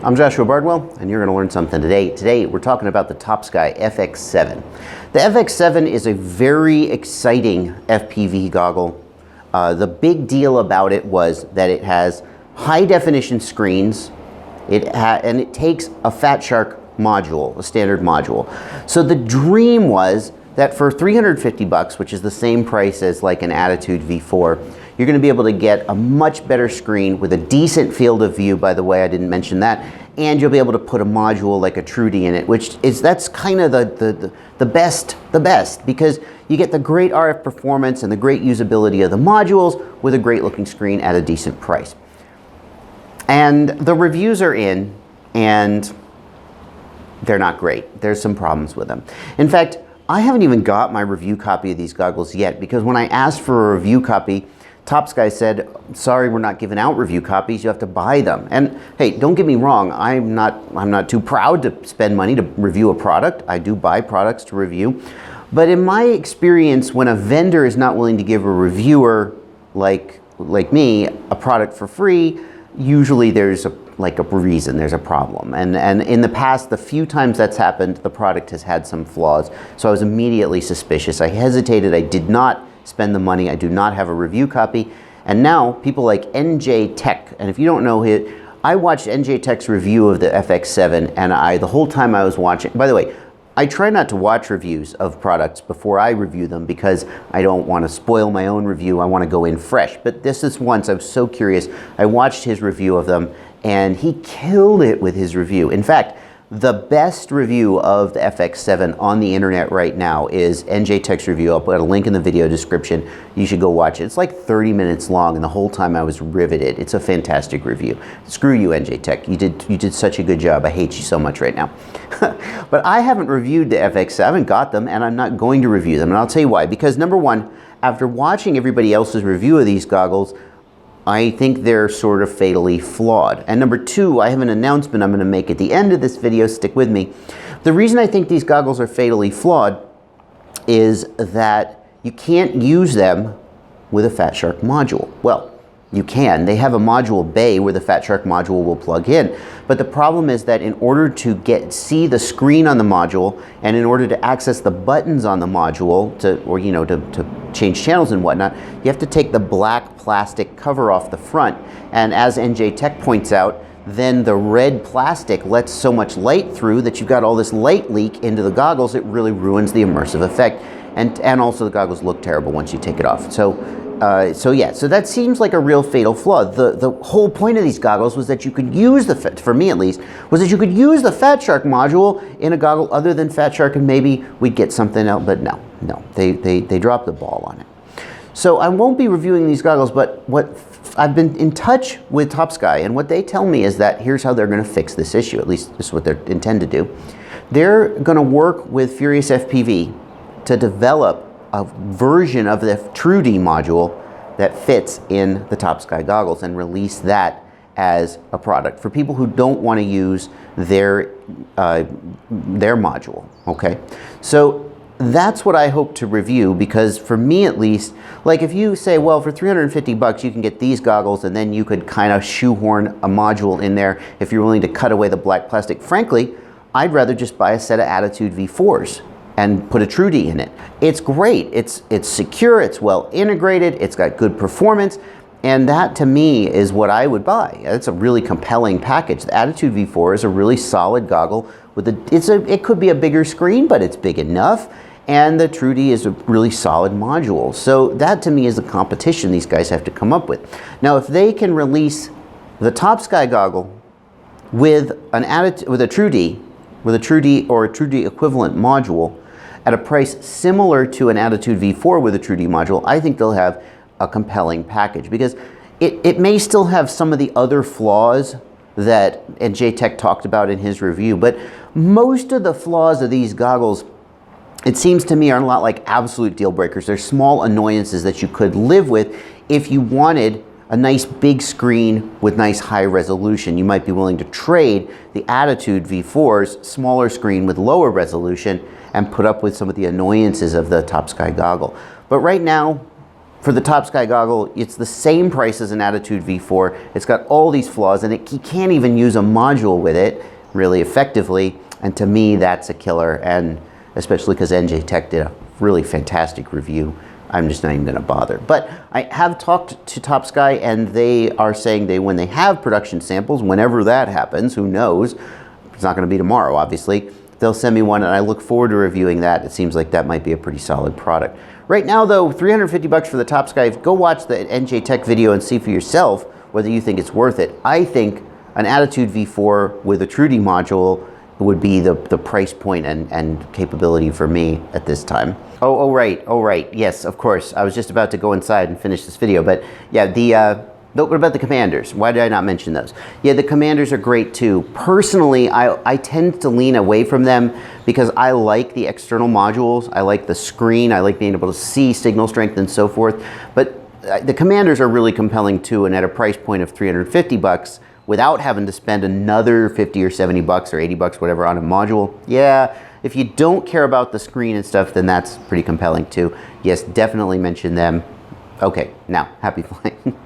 I'm Joshua Bardwell, and you're going to learn something today. Today, we're talking about the TopSky FX7. The FX7 is a very exciting FPV goggle. The big deal about it was that it has high-definition screens, and it takes a Fat Shark module, a standard module. So the dream was that for 350 bucks, which is the same price as like an Attitude V4, you're going to be able to get a much better screen with a decent field of view, by the way, I didn't mention that, and you'll be able to put a module like a Trudy in it, that's kind of the best, because you get the great RF performance and the great usability of the modules with a great looking screen at a decent price. And the reviews are in, and they're not great. There's some problems with them. In fact, I haven't even got my review copy of these goggles yet, because when I asked for a review copy, TopSky said, sorry, we're not giving out review copies, you have to buy them. And hey, don't get me wrong, I'm not too proud to spend money to review a product. I do buy products to review. But in my experience, when a vendor is not willing to give a reviewer like me a product for free, usually there's a reason, there's a problem. And in the past, the few times that's happened, the product has had some flaws. So I was immediately suspicious. I hesitated, I did not spend the money, I do not have a review copy. And now people like NJ Tech, and if you don't know it, I watched NJ Tech's review of the FX7, and the whole time I was watching, by the way, I try not to watch reviews of products before I review them because I don't want to spoil my own review. I want to go in fresh. But this is once I was so curious. I watched his review of them, and he killed it with his review. In fact, the best review of the FX7 on the internet right now is NJ Tech's review. I'll put a link in the video description. You should go watch it. It's like 30 minutes long, and the whole time I was riveted. It's a fantastic review. Screw you, NJ Tech. You did such a good job. I hate you so much right now. But I haven't reviewed the FX7. I haven't got them, and I'm not going to review them. And I'll tell you why. Because number one, after watching everybody else's review of these goggles, I think they're sort of fatally flawed. And number two, I have an announcement I'm going to make at the end of this video. Stick with me. The reason I think these goggles are fatally flawed is that you can't use them with a Fat Shark module. Well, you can. They have a module bay where the Fat Shark module will plug in. But the problem is that in order to see the screen on the module, and in order to access the buttons on the module to change channels and whatnot, you have to take the black plastic cover off the front. And as NJ Tech points out, then the red plastic lets so much light through that you've got all this light leak into the goggles. It really ruins the immersive effect. And also the goggles look terrible once you take it off. So that seems like a real fatal flaw. The whole point of these goggles was that you could use for me at least, was that you could use the Fat Shark module in a goggle other than Fat Shark, and maybe we'd get something else, but no, they dropped the ball on it. So I won't be reviewing these goggles, but I've been in touch with TopSky, and what they tell me is that here's how they're gonna fix this issue, at least this is what they intend to do. They're gonna work with Furious FPV to develop a version of the Trudy module that fits in the TopSky goggles and release that as a product for people who don't want to use their module, okay? So that's what I hope to review, because for me at least, like if you say, well, for 350 bucks you can get these goggles, and then you could kind of shoehorn a module in there if you're willing to cut away the black plastic. Frankly, I'd rather just buy a set of Attitude V4s and put a Trudy in it. It's great, it's secure, it's well integrated, it's got good performance, and that to me is what I would buy. It's a really compelling package. The Attitude V4 is a really solid goggle with it could be a bigger screen, but it's big enough, and the Trudy is a really solid module. So that to me is the competition these guys have to come up with. Now if they can release the TopSky goggle with a Trudy or a Trudy equivalent module at a price similar to an Attitude V4 with a Trudy module, I think they'll have a compelling package, because it may still have some of the other flaws that NJ Tech talked about in his review, but most of the flaws of these goggles, it seems to me, are not like absolute deal breakers. They're small annoyances that you could live with if you wanted a nice big screen with nice high resolution. You might be willing to trade the Attitude V4's smaller screen with lower resolution and put up with some of the annoyances of the TopSky goggle. But right now, For the TopSky goggle, it's the same price as an Attitude V4. It's got all these flaws, and you can't even use a module with it really effectively. And to me, that's a killer, and especially because NJ Tech did a really fantastic review. I'm just not even gonna bother. But I have talked to TopSky, and they are saying when they have production samples, whenever that happens, who knows, it's not gonna be tomorrow, obviously, they'll send me one, and I look forward to reviewing that. It seems like that might be a pretty solid product. Right now though, $350 for the TopSky. Go watch the NJ Tech video and see for yourself whether you think it's worth it. I think an Attitude V4 with a Trudy module would be the price point and capability for me at this time. Oh right, yes, of course. I was just about to go inside and finish this video, but yeah, what about the Commanders? Why did I not mention those? Yeah, the Commanders are great too. Personally, I tend to lean away from them because I like the external modules. I like the screen. I like being able to see signal strength and so forth. But the Commanders are really compelling too, and at a price point of $350 without having to spend another 50 or 70 bucks or 80 bucks, whatever, on a module. Yeah, if you don't care about the screen and stuff, then that's pretty compelling too. Yes, definitely mention them. Okay, now, happy flying.